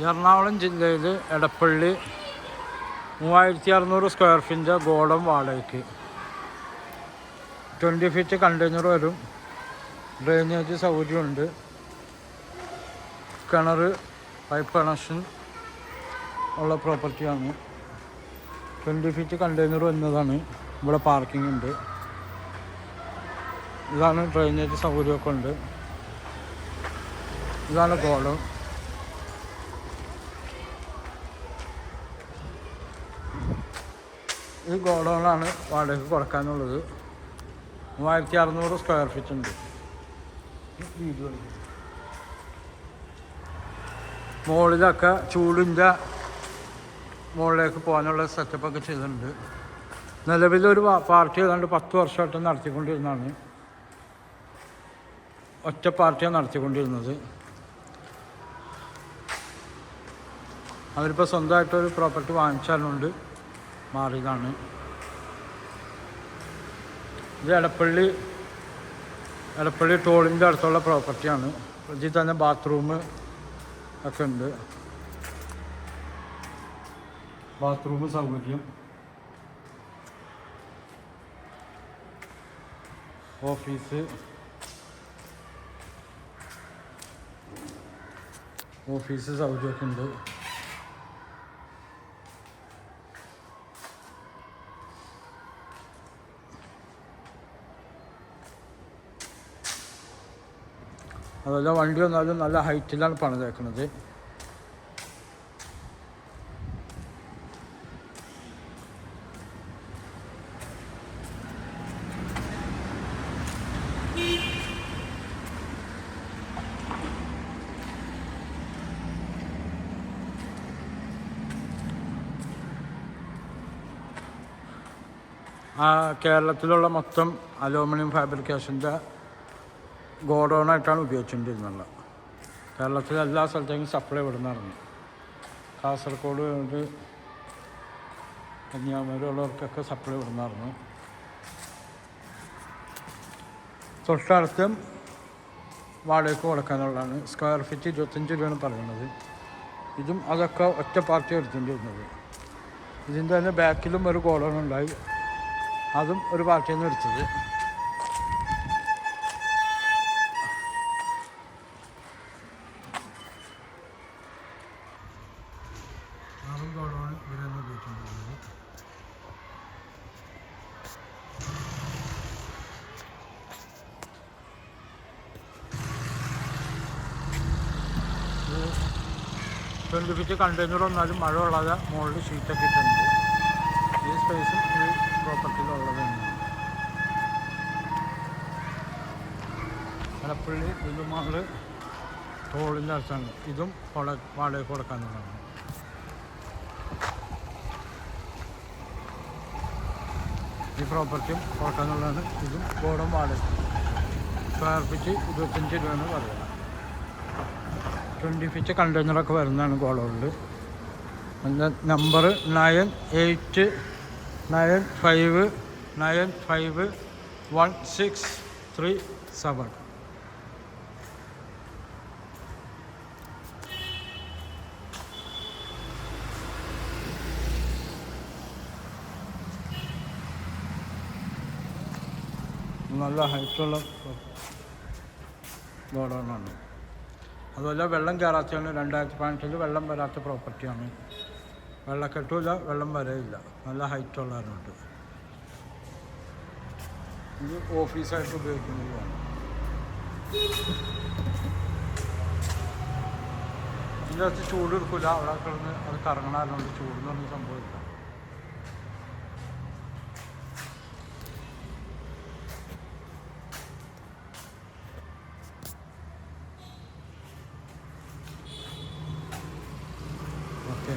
എറണാകുളം ജില്ലയിൽ എടപ്പള്ളി 3600 സ്ക്വയർ ഫീറ്റിൻ്റെ ഗോഡം വാടകയ്ക്ക്. 20 feet container വരും. ഡ്രെയിനേജ് സൗകര്യമുണ്ട്. കിണർ, പൈപ്പ് കണക്ഷൻ ഉള്ള പ്രോപ്പർട്ടിയാണ്. 20 ഫീറ്റ് കണ്ടെയ്നർ വരുന്നതാണ്. ഇവിടെ പാർക്കിംഗ് ഉണ്ട്. ഇതാണ് ഡ്രെയിനേജ് സൗകര്യമൊക്കെ ഉണ്ട്. ഇതാണ് ഗോഡം. ഈ ഗോഡൗണാണ് വാടകയ്ക്ക് കൊടുക്കാനുള്ളത്. 3600 സ്ക്വയർ ഫീറ്റ് ഉണ്ട്. മുകളിലൊക്കെ ചൂടിൻ്റെ മുകളിലേക്ക് പോകാനുള്ള സെറ്റപ്പൊക്കെ ചെയ്തിട്ടുണ്ട്. നിലവിലൊരു പാർട്ടി ഏതാണ്ട് 10 വർഷമായിട്ട് നടത്തിക്കൊണ്ടിരുന്നതാണ്. ഒറ്റ പാർട്ടിയാണ് നടത്തിക്കൊണ്ടിരുന്നത്. അവരിപ്പോൾ സ്വന്തമായിട്ടൊരു പ്രോപ്പർട്ടി വാങ്ങിച്ചാലുണ്ട് മാറിയതാണ്. ഇത് എടപ്പള്ളി ടോളിൻ്റെ അടുത്തുള്ള പ്രോപ്പർട്ടിയാണ്. ഇതിൽ തന്നെ ബാത്റൂം ഒക്കെ ഉണ്ട്. ബാത്റൂം സൗകര്യം, ഓഫീസ് സൗകര്യമൊക്കെ ഉണ്ട്. അതുപോലെ വണ്ടി വന്നാലും നല്ല ഹൈറ്റിലാണ് പണിതേക്കുന്നത്. കേരളത്തിലുള്ള മൊത്തം അലൂമിനിയം ഫാബ്രിക്കേഷൻ്റെ ഗോഡൗണായിട്ടാണ് ഉപയോഗിച്ചുകൊണ്ടിരുന്നത്. കേരളത്തിലെ എല്ലാ സ്ഥലത്തേക്കും സപ്ലൈ ഇവിടുന്നായിരുന്നു. കാസർഗോഡ് കന്യാകുമാരിയുള്ളവർക്കൊക്കെ സപ്ലൈ ഇവിടുന്നായിരുന്നു. തൊട്ടടുത്തും വാടകയ്ക്ക് കൊടുക്കാനുള്ളതാണ്. സ്ക്വയർ ഫീറ്റ് 25 രൂപയാണ് പറയുന്നത്. ഇതും അതൊക്കെ ഒറ്റ പാർട്ടി എടുത്തിട്ടുണ്ടിരുന്നത്. ഇതിൻ്റെ തന്നെ ബാക്കിലും ഒരു ഗോഡൗൺ ഉണ്ടായി. അതും ഒരു പാർട്ടിയിൽ നിന്ന് എടുത്തത്. അതും ഗോഡൗൺ ഇവിടെ നിന്ന് ഉപയോഗിച്ചുകൊണ്ടിരുന്നത്. ഇത് 20 ഫീറ്റ് കണ്ടെയ്നർ വന്നാലും മഴ കൊള്ളാതെ മുകളിൽ ഷീറ്റൊക്കെ ഇട്ടുണ്ട്. ഈ സ്പേസും ഈ പ്രോപ്പർട്ടിയിലുള്ളത് തന്നെയാണ്. എടപ്പള്ളി ലുലുമാള് ടോളിൻ്റെ അടുത്താണ്. ഇതും വാടകയ്ക്ക് കൊടുക്കാനുള്ളതാണ്. ഈ പ്രോപ്പർട്ടിയും കൊടുക്കാനുള്ളതാണ്. ഇതും ഗോഡൗൺ വാടക. സ്ക്വയർ ഫീറ്റ് 25 രൂപയാണ് പറയുന്നത്. 20 ഫീറ്റ് കണ്ടെയ്നറൊക്കെ വരുന്നതാണ് ഗോഡൗണിൽ. അതിൻ്റെ നമ്പർ 9895951637. നല്ല ഹൈറ്റുള്ള ഗോഡൗണാണ്. അതുപോലെ വെള്ളം കയറാത്തതാണ്. 2018 വെള്ളം വരാത്ത പ്രോപ്പർട്ടിയാണ്. വെള്ളക്കെട്ടുമില്ല, വെള്ളം വരെയില്ല. നല്ല ഹൈറ്റുള്ളതുണ്ട്. ഇത് ഓഫീസായിട്ട് ഉപയോഗിക്കുന്നതാണ്. ഇതിൻ്റെ അകത്ത് ചൂട് എടുക്കില്ല. അവിടെ കിടന്ന് അത് കറങ്ങണമായതുകൊണ്ട് ചൂടെന്ന് പറഞ്ഞ സംഭവമില്ല. ഓക്കെ.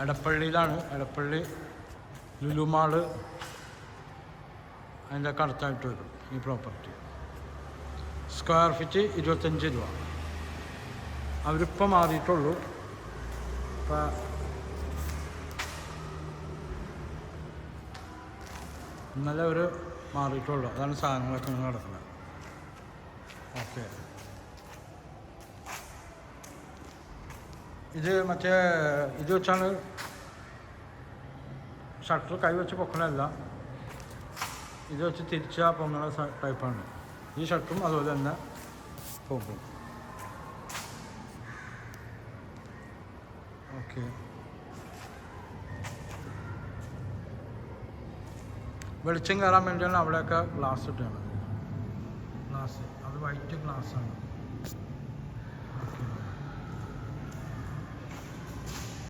എടപ്പള്ളിയിലാണ്. എടപ്പള്ളി ലുലുമാള് അതിൻ്റെ ഒക്കെ അടുത്തായിട്ട് വരും ഈ പ്രോപ്പർട്ടി. സ്ക്വയർ ഫീറ്റ് 25 രൂപ. അവരിപ്പോൾ മാറിയിട്ടുള്ളൂ. ഇപ്പം ഇന്നലെ അവർ മാറിയിട്ടുള്ളൂ. അതാണ് സാധനങ്ങളൊക്കെ ഇങ്ങനെ കിടക്കുന്നത്. ഓക്കെ, ഇത് മറ്റേ ഇത് വെച്ചാണ് ഷട്ടർ കൈവച്ച് പൊക്കണല്ല, ഇത് വെച്ച് തിരിച്ചാൽ പൊങ്ങണ ടൈപ്പാണ്. ഈ ഷട്ടറും അതുപോലെ തന്നെ പോകും. ഓക്കെ, വെളിച്ചം കയറാൻ വേണ്ടിയാണ് അവിടെയൊക്കെ ഗ്ലാസ് ഇട്ടാണ്. ഗ്ലാസ് അത് വൈറ്റ് ഗ്ലാസ്സാണ്.